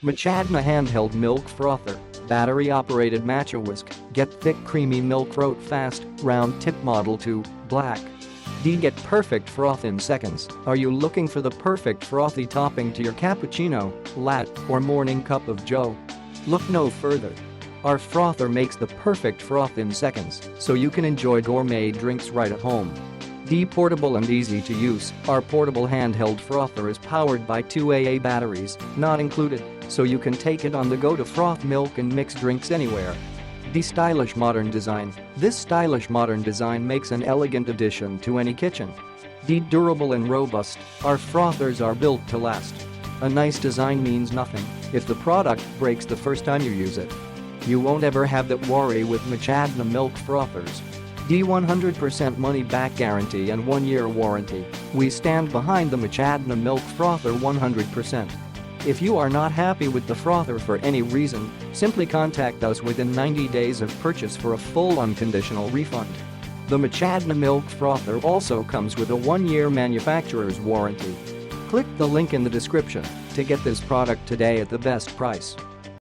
MatchaDNA handheld milk frother, battery-operated Matcha Whisk, get thick creamy milk Froht fast, round tip model 2, black. D. Get perfect froth in seconds. Are you looking for the perfect frothy topping to your cappuccino, latte, or morning cup of joe? Look no further. Our frother makes the perfect froth in seconds, so you can enjoy gourmet drinks right at home. D. Portable and easy to use. Our portable handheld frother is powered by 2 AA batteries, not included, so you can take it on the go to froth milk and mix drinks anywhere. D. Stylish modern design. This stylish modern design makes an elegant addition to any kitchen. D. Durable and robust. Our frothers are built to last. A nice design means nothing if the product breaks the first time you use it. You won't ever have that worry with MatchaDNA milk frothers. D. 100% money-back guarantee and 1-year warranty. We stand behind the MatchaDNA milk frother 100%. If you are not happy with the frother for any reason, simply contact us within 90 days of purchase for a full unconditional refund. The MatchaDNA milk frother also comes with a 1-year manufacturer's warranty. Click the link in the description to get this product today at the best price.